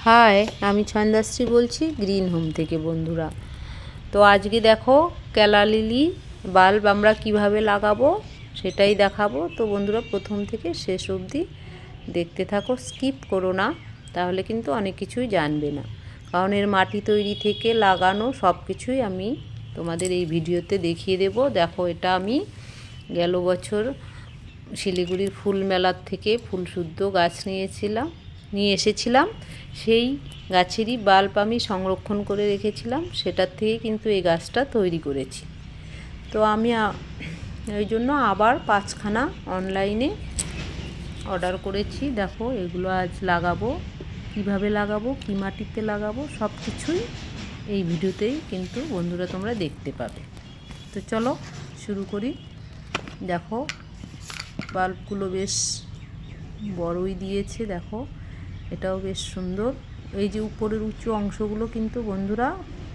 High, আমি ছন্দাশ্রী বলছি green home থেকে বন্ধুরা। তো আজকে দেখো ক্যালা লিলি বাল্ব আমরা কিভাবে লাগাবো সেটাই দেখাবো। তো বন্ধুরা প্রথম থেকে শেষ অবধি দেখতে থাকো, স্কিপ করো না, তাহলে কিন্তু অনেক কিছুই জানবে না। কারণ এর মাটি তৈরি থেকে লাগানো সব কিছুই আমি তোমাদের এই ভিডিওতে দেখিয়ে দেব। দেখো, এটা আমি গেল বছর শিলিগুড়ির ফুল মেলার থেকে ফুল শুদ্ধ গাছ নিয়ে এসেছিলাম। সেই গাছেরই বাল্ব আমি সংরক্ষণ করে রেখেছিলাম, সেটার থেকে কিন্তু এই গাছটা তৈরি করেছি। তো আমি ওই জন্য আবার 5খানা অনলাইনে অর্ডার করেছি। দেখো, এগুলো আজ লাগাবো, কিভাবে লাগাবো, কী মাটিতে লাগাবো, সব কিছুই এই ভিডিওতেই কিন্তু বন্ধুরা তোমরা দেখতে পাবে। তো চলো শুরু করি। দেখো, বাল্বগুলো বেশ বড়ই দিয়েছে। দেখো, এটাও বেশ সুন্দর। এই যে উপরের উঁচু অংশগুলো কিন্তু বন্ধুরা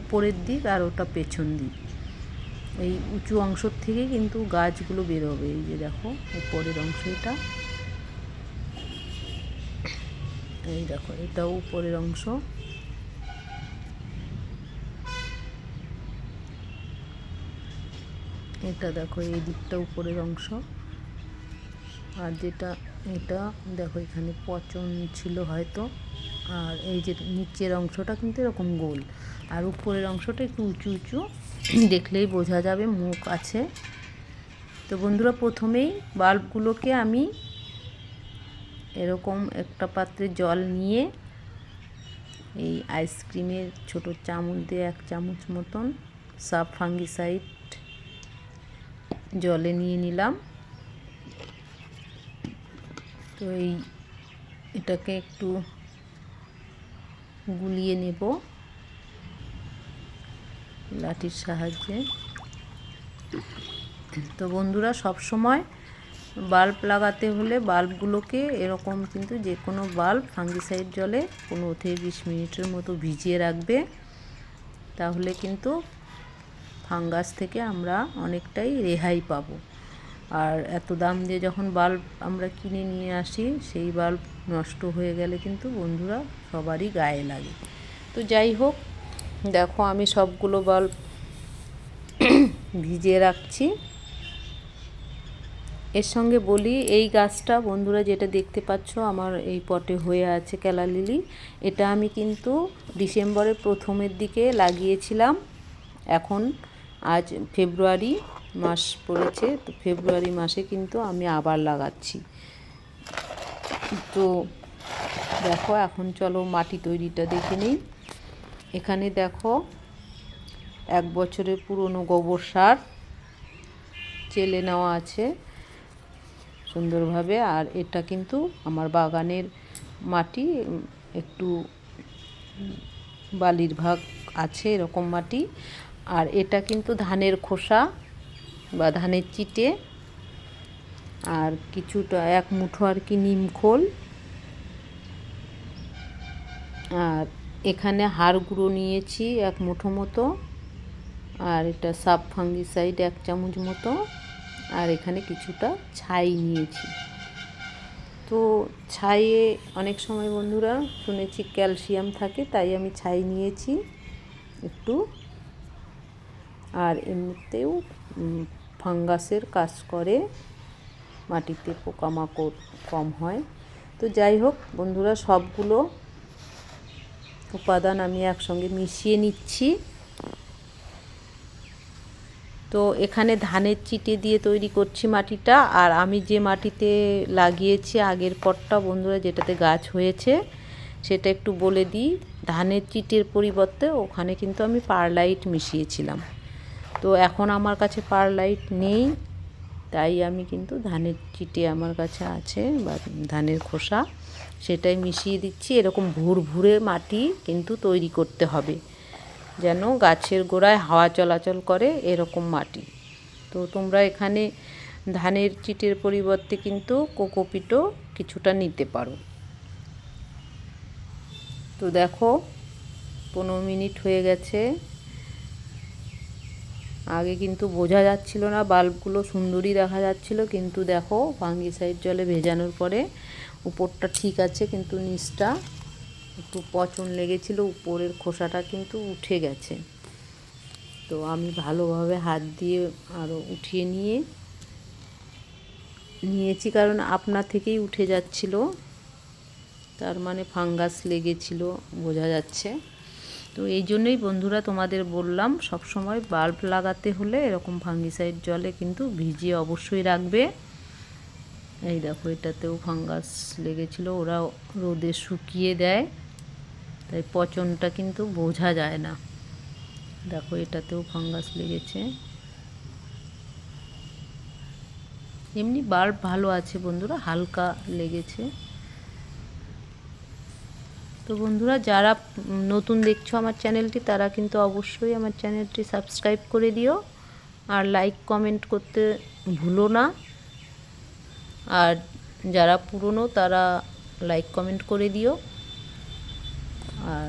উপরের দিক, আর ওটা পেছন দিক। এই উঁচু অংশ থেকে কিন্তু গাছগুলো বেরোবে। এই যে দেখো উপরের অংশ, এটা এই দেখো, এটাও উপরের অংশ। এটা দেখো, এই দিকটা উপরের অংশ। আর যেটা এটা দেখো, এখানে পচন ছিল হয়তো। আর এই যে নিচের অংশটা কিন্তু এরকম গোল, আর উপরের অংশটা একটু উঁচু উঁচু, দেখলেই বোঝা যাবে মুখ আছে। তো বন্ধুরা প্রথমেই বাল্বগুলোকে আমি এরকম একটা পাত্রে জল নিয়ে এই আইসক্রিমের ছোট চামচ দিয়ে 1 চামচ মতন সাব ফাঙ্গিসাইড জলে নিয়ে নিলাম। তো এটাকে একটু গুলিয়ে নেব লাঠির সাহায্যে। তো বন্ধুরা সব সময় বাল্ব লাগাতে হলে বাল্বগুলোকে এরকম কিন্তু যে কোনো বাল্ব ফাঙ্গিসাইড জলে 15 থেকে 20 মিনিটের মতো ভিজিয়ে রাখবে। তাহলে কিন্তু ফাঙ্গাস থেকে আমরা অনেকটাই রেহাই পাবো। আর এত দাম দিয়ে যখন বাল্ব আমরা কিনে নিয়ে আসি, সেই বাল্ব নষ্ট হয়ে গেলে কিন্তু বন্ধুরা সবারই গায়ে লাগে। তো যাই হোক, দেখো আমি সবগুলো বাল্ব ভিজিয়ে রাখছি। এর সঙ্গে বলি, এই গাছটা বন্ধুরা যেটা দেখতে পাচ্ছ আমার এই পটে হয়ে আছে ক্যালা লিলি, এটা আমি কিন্তু ডিসেম্বরের প্রথমের দিকে লাগিয়েছিলাম। এখন আজ ফেব্রুয়ারি মাস পড়েছে, তো ফেব্রুয়ারি মাসে কিন্তু আমি আবার লাগাচ্ছি। তো দেখো, এখন চলো মাটি তৈরিটা দেখে নিই। এখানে দেখো 1 বছরের পুরনো গোবর সার চেলে নেওয়া আছে সুন্দরভাবে। আর এটা কিন্তু আমার বাগানের মাটি, একটু বালির ভাগ আছে এরকম মাটি। আর এটা কিন্তু ধানের খোসা বা ধানের চিটে, আর কিছুটা 1 মুঠো আর কি নিমখোল। আর এখানে হাড় গুঁড়ো নিয়েছি 1 মুঠো মতো। আর এটা সাব ফাঙ্গিসাইড 1 চামচ মতো। আর এখানে কিছুটা ছাই নিয়েছি। তো ছাইয়ে অনেক সময় বন্ধুরা শুনেছি ক্যালসিয়াম থাকে, তাই আমি ছাই নিয়েছি একটু। আর এমনিতেও ফাঙ্গাসের কাজ করে, মাটিতে পোকামাকড় কম হয়। তো যাই হোক বন্ধুরা, সবগুলো উপাদান আমি একসঙ্গে মিশিয়ে নিচ্ছি। তো এখানে ধানের চিটে দিয়ে তৈরি করছি মাটিটা। আর আমি যে মাটিতে লাগিয়েছি আগের পটটা বন্ধুরা, যেটাতে গাছ হয়েছে, সেটা একটু বলে দিই। ধানের চিটের পরিবর্তে ওখানে কিন্তু আমি পারলাইট মিশিয়েছিলাম। তো এখন আমার কাছে পারলাইট নেই, তাই আমি কিন্তু ধানের চিটে আমার কাছে আছে বা ধানের খোসা, সেটাই মিশিয়ে দিচ্ছি। এরকম ভুরভুরে মাটি কিন্তু তৈরি করতে হবে, যেন গাছের গোড়ায় হাওয়া চলাচল করে এরকম মাটি। তো তোমরা এখানে ধানের চিটের পরিবর্তে কিন্তু কোকোপিটও কিছুটা নিতে পারো। তো দেখো 15 মিনিট হয়ে গেছে। আগে কিন্তু বোঝা যাচ্ছিল না, বাল্বগুলো সুন্দরই দেখা যাচ্ছিল, কিন্তু দেখো ফাঙ্গিসাইড জলে ভেজানোর পরে উপরটা ঠিক আছে, কিন্তু নিচটা একটু পচন লেগেছিল, উপরের খোসাটা কিন্তু উঠে গেছে। তো আমি ভালোভাবে হাত দিয়ে আরও উঠিয়ে নিয়েছি, কারণ আপনা থেকেই উঠে যাচ্ছিল, তার মানে ফাঙ্গাস লেগেছিল বোঝা যাচ্ছে। তো এই জন্যই বন্ধুরা তোমাদের বললাম, সব সময় বাল্ব লাগাতে হলে এরকম ফাঙ্গিসাইড জলে কিন্তু ভিজিয়ে অবশ্যই রাখবে। এই দেখো, এটাতেও ফাঙ্গাস লেগেছিল, ওরা রোদে শুকিয়ে দেয়, তাই পচনটা কিন্তু বোঝা যায় না। দেখো, এটাতেও ফাঙ্গাস লেগেছে। এমনি বাল্ব ভালো আছে বন্ধুরা, হালকা লেগেছে। তো বন্ধুরা, যারা নতুন দেখছো আমার চ্যানেলটি, তারা কিন্তু অবশ্যই আমার চ্যানেলটি সাবস্ক্রাইব করে দিও, আর লাইক কমেন্ট করতে ভুলো না। আর যারা পুরনো তারা লাইক কমেন্ট করে দিও, আর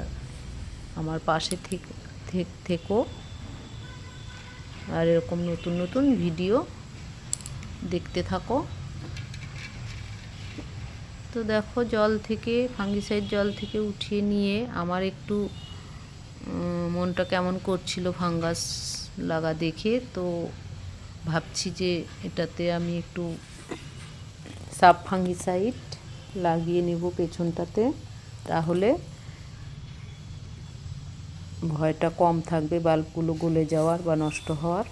আমার পাশে থেকো, আর এরকম নতুন নতুন ভিডিও দেখতে থাকো। তো দেখো, জল থেকে ফাঙ্গিসাইড জল থেকে উঠিয়ে নিয়ে আমার একটু মনটা কেমন করছিল ফাঙ্গাস লাগা দেখে। তো ভাবছি যে এটাতে আমি একটু সাব ফাঙ্গিসাইড লাগিয়ে নেব পেছনটাতে, তাহলে ভয়টা কম থাকবে বাল্বগুলো গলে যাওয়ার বা নষ্ট হওয়ার।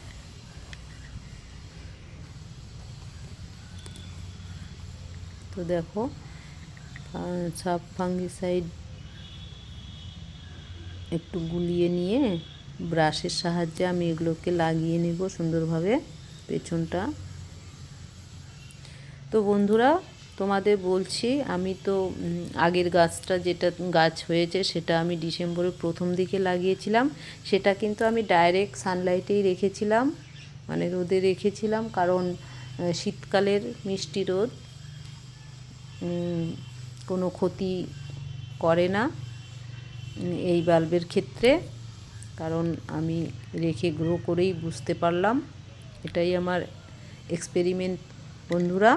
তো দেখো, সাব ফাঙ্গিসাইড একটু গুলিয়ে নিয়ে ব্রাশের সাহায্যে আমি এগুলোকে লাগিয়ে নেব সুন্দরভাবে পেছনটা। তো বন্ধুরা, তোমাদের বলছি, আমি তো আগের গাছটা যেটা গাছ হয়েছে সেটা আমি ডিসেম্বরের প্রথম দিকে লাগিয়েছিলাম। সেটা কিন্তু আমি ডাইরেক্ট সানলাইটেই রেখেছিলাম, মানে রোদে রেখেছিলাম, কারণ শীতকালের মিষ্টি রোদ কোনো ক্ষতি করে না এই বাল্বের ক্ষেত্রে, কারণ আমি রেখে গ্রো করেই বুঝতে পারলাম। এটাই আমার এক্সপেরিমেন্ট বন্ধুরা।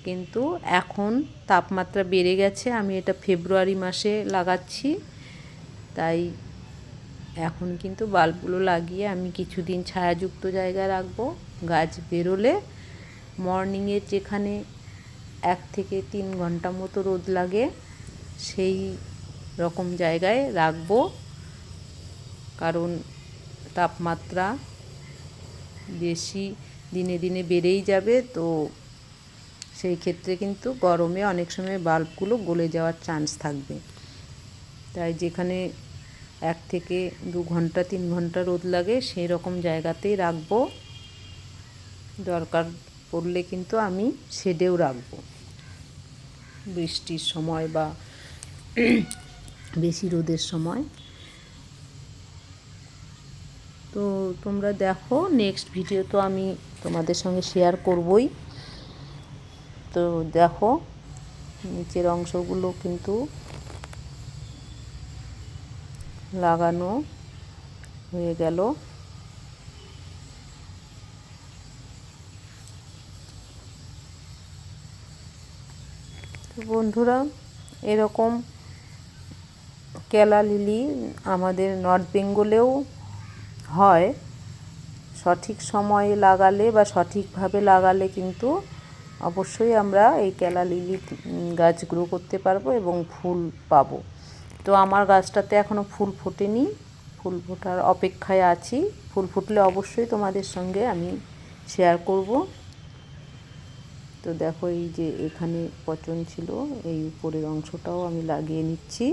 কিন্তু এখন তাপমাত্রা বেড়ে গেছে, আমি এটা ফেব্রুয়ারি মাসে লাগাচ্ছি, তাই এখন কিন্তু বাল্বগুলো লাগিয়ে আমি কিছুদিন ছায়াযুক্ত জায়গায় রাখবো। গাছ বেরোলে মর্নিংয়ে যেখানে 1 থেকে 3 ঘন্টা মতো রোদ লাগে সেই রকম জায়গায় রাখবো, কারণ তাপমাত্রা বেশি দিনে দিনে বেড়েই যাবে। তো সেই ক্ষেত্রে কিন্তু গরমে অনেক সময় বাল্বগুলো গলে যাওয়ার চান্স থাকবে। তাই যেখানে 1 থেকে 2 ঘন্টা 3 ঘন্টা রোদ লাগে সেই রকম জায়গাতেই রাখবো। দরকার পড়লে কিন্তু আমি শেডেও রাখবো, বৃষ্টির সময় বা বেশি রোদের সময়। তো তোমরা দেখো, নেক্সট ভিডিও তো আমি তোমাদের সঙ্গে শেয়ার করবই। তো দেখো, নিচের অংশগুলো কিন্তু লাগানো হয়ে গেল। তো বন্ধুরা, এরকম কেলা লিলি আমাদের নর্থ বেঙ্গলেও হয়। সঠিক সময়ে লাগালে বা সঠিকভাবে লাগালে কিন্তু অবশ্যই আমরা এই কেলা লিলি গাছ গ্রো করতে পারবো এবং ফুল পাবো। তো আমার গাছটাতে এখনও ফুল ফোটেনি, ফুল ফোটার অপেক্ষায় আছি। ফুল ফুটলে অবশ্যই তোমাদের সঙ্গে আমি শেয়ার করব। তো দেখো, এই যে এখানে পচন ছিল, এই উপরের অংশটাও আমি লাগিয়ে নিচ্ছি।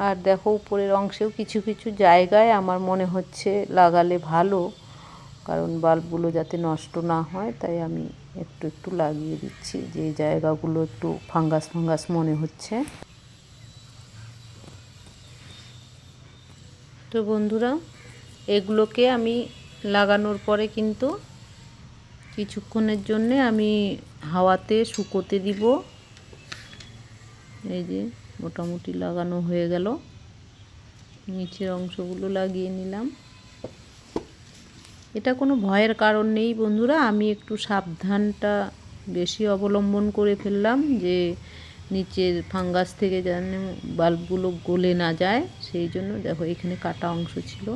আর দেখো, উপরের অংশেও কিছু কিছু জায়গায় আমার মনে হচ্ছে লাগালে ভালো, কারণ বাল্বগুলো যাতে নষ্ট না হয়, তাই আমি একটু একটু লাগিয়ে দিচ্ছি যে জায়গাগুলো একটু ফাঙ্গাস ফাঙ্গাস মনে হচ্ছে। তো বন্ধুরা, এগুলোকে আমি লাগানোর পরে কিন্তু কিছুক্ষণের জন্যে আমি হাওয়াতে শুকোতে দিব। এই যে মোটামুটি লাগানো হয়ে গেল, নিচের অংশগুলো লাগিয়ে নিলাম। এটা কোনো ভয়ের কারণ নেই বন্ধুরা, আমি একটু সাবধানটা বেশি অবলম্বন করে ফেললাম যে নিচের ফাঙ্গাস থেকে যেন বাল্বগুলো গলে না যায়, সেই জন্য দেখো এখানে কাটা অংশ ছিল,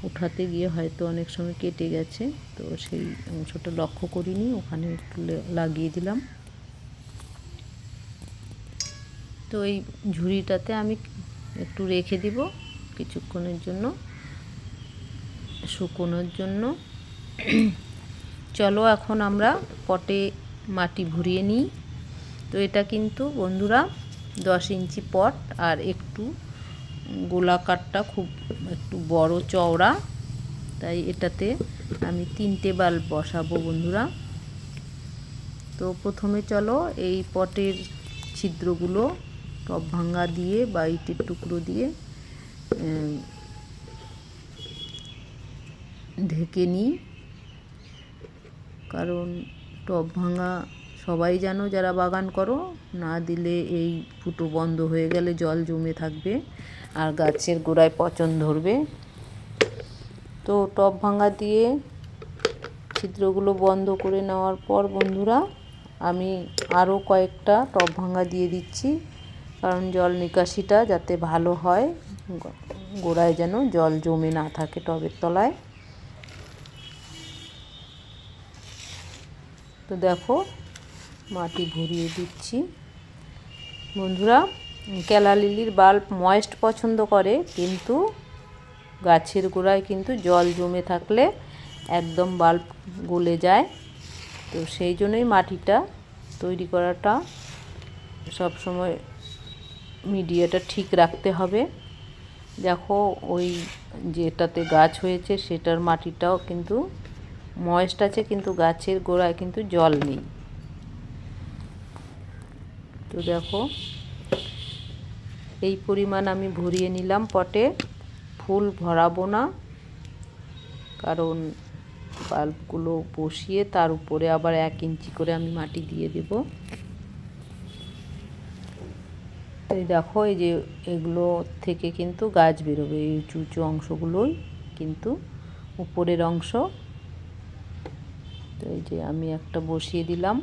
উঠাতে গিয়ে হয়তো অনেক সময় কেটে গেছে, তো সেই অংশটা লক্ষ্য করিনি, ওখানে একটু লাগিয়ে দিলাম। তো এই ঝুড়িটাতে আমি একটু রেখে দিব কিছুক্ষণের জন্য শুকোনোর জন্য। চলো এখন আমরা পটে মাটি ভরিয়ে নিই। তো এটা কিন্তু বন্ধুরা 10 ইঞ্চি পট, আর একটু গোলাকারটা খুব একটু বড় চওড়া, তাই এটাতে আমি 3টে বাল্ব বসাবো বন্ধুরা। তো প্রথমে চলো এই পটের ছিদ্রগুলো টব ভাঙা দিয়ে বা ইটের টুকরো দিয়ে ঢেকে নিই, কারণ টব ভাঙা সবাই জানো যারা বাগান করো, না দিলে এই ফুটো বন্ধ হয়ে গেলে জল জমে থাকবে আর গাছের গোড়ায় পচন ধরবে। তো টব ভাঙা দিয়ে ছিদ্রগুলো বন্ধ করে নেওয়ার পর বন্ধুরা আমি আরও কয়েকটা টব ভাঙা দিয়ে দিচ্ছি, কারণ জল নিকাশিটা যাতে ভালো হয়, গোড়ায় যেন জল জমে না থাকে টবের তলায়। তো দেখো মাটি ভরিয়ে দিচ্ছি বন্ধুরা। কেলা লিলির বাল্ব ময়েস্ট পছন্দ করে, কিন্তু গাছের গোড়ায় কিন্তু জল জমে থাকলে একদম বাল্ব গলে যায়। তো সেই জন্যই মাটিটা তৈরি করাটা সবসময় মিডিয়াটা ঠিক রাখতে হবে। দেখো ওই যেটাতে গাছ হয়েছে সেটার মাটিটাও কিন্তু ময়েস্ট আছে, কিন্তু গাছের গোড়ায় কিন্তু জল নেই। তো দেখো এই পরিমাণ আমি ভরিয়ে নিলাম পটে, ফুল ভরাবো না, কারণ বাল্বগুলো বসিয়ে তার উপরে আবার 1 ইঞ্চি করে আমি মাটি দিয়ে দেব। এই দেখো এই যে এগুলো থেকে কিন্তু গাছ বেরোবে, এই উঁচু উঁচু অংশগুলোই কিন্তু উপরের অংশ। তো এই যে আমি একটা বসিয়ে দিলাম।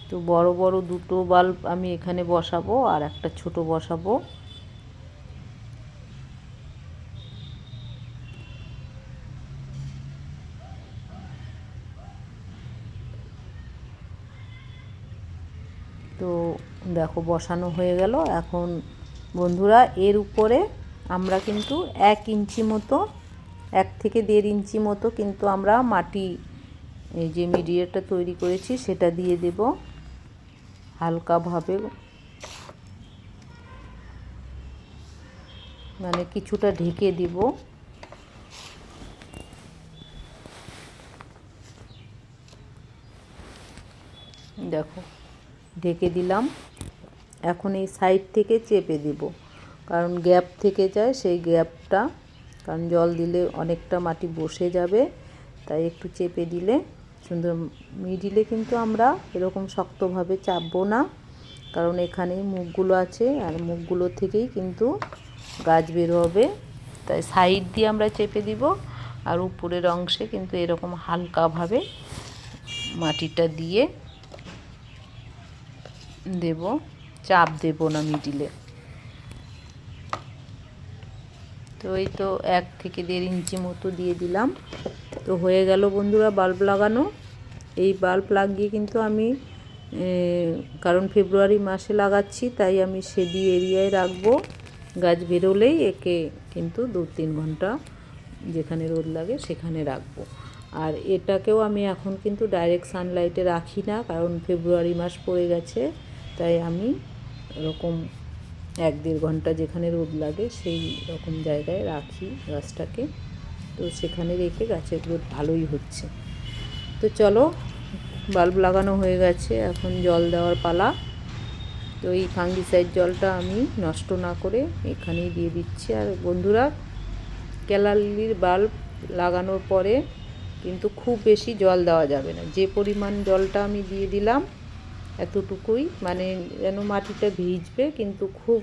তো বড় বড় 2টো বাল্ব আমি এখানে বসাবো আর একটা ছোট বসাবো। তো দেখো বসানো হয়ে গেল। এখন বন্ধুরা এর উপরে আমরা কিন্তু 1 ইঞ্চি মতো, 1 থেকে 1.5 ইঞ্চি মতো কিন্তু আমরা মাটি, এই যে মিডিয়াটা তৈরি করেছি সেটা দিয়ে দেব হালকাভাবে, মানে কিছুটা ঢেকে দেব। দেখো ঢেকে দিলাম। এখন এই সাইড থেকে চেপে দেব, কারণ গ্যাপ থেকে যায় সেই গ্যাপটা, কারণ জল দিলে অনেকটা মাটি বসে যাবে, তাই একটু চেপে দিলে সুন্দর। মিডিলে কিন্তু আমরা এরকম শক্তভাবে চাপবো না, কারণ এখানে মুখগুলো আছে আর মুখগুলো থেকেই কিন্তু গাছ বের হবে, তাই সাইড দিয়ে আমরা চেপে দিব। আর উপরের অংশে কিন্তু এরকম হালকাভাবে মাটিটা দিয়ে দেব, চাপ দেব না মিডিলে। তো এই তো 1 থেকে 1.5 ইঞ্চি মতো দিয়ে দিলাম। তো হয়ে গেল বন্ধুরা বাল্ব লাগানো। এই বাল্ব লাগিয়ে কিন্তু আমি কারণ ফেব্রুয়ারি মাসে লাগাচ্ছি, তাই আমি শেডি এরিয়ায় রাখবো। গাছ বেরোলেই একে কিন্তু 2-3 ঘন্টা যেখানে রোদ লাগে সেখানে রাখবো। আর এটাকেও আমি এখন কিন্তু ডাইরেক্ট সানলাইটে রাখি না, কারণ ফেব্রুয়ারি মাস পড়ে গেছে, তাই আমি এরকম 1-1.5 ঘন্টা যেখানে রোদ লাগে সেই রকম জায়গায় রাখি গাছটাকে। তো সেখানে রেখে গাছের গ্রোথ ভালোই হচ্ছে। তো চলো বাল্ব লাগানো হয়ে গেছে, এখন জল দেওয়ার পালা। তো এই ফাঙ্গিসাইড জলটা আমি নষ্ট না করে এখানেই দিয়ে দিচ্ছি। আর বন্ধুরা কেলা লিলির বাল্ব লাগানোর পরে কিন্তু খুব বেশি জল দেওয়া যাবে না, যে পরিমাণ জলটা আমি দিয়ে দিলাম এতটুকুই, মানে যেন মাটিটা ভিজবে কিন্তু খুব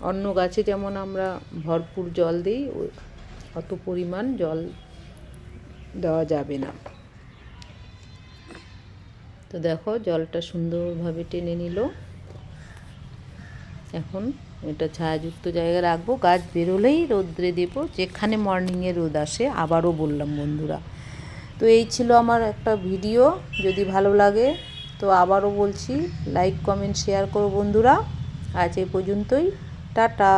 অন্য গাছে যেমন আমরা ভরপুর জল দিই অত পরিমাণ জল দেওয়া যাবে না। তো দেখো জলটা সুন্দরভাবে টেনে নিল। এখন এটা ছায়াযুক্ত জায়গায় রাখবো, গাছ বেরোলেই রোদ্রে দেবো, যেখানে মর্নিংয়ে রোদ আসে। আবারও বললাম বন্ধুরা। তো এই ছিল আমার একটা ভিডিও। যদি ভালো লাগে তো আবারও বলছি, লাইক কমেন্ট শেয়ার করো বন্ধুরা। আজ এই পর্যন্তই, টাটা।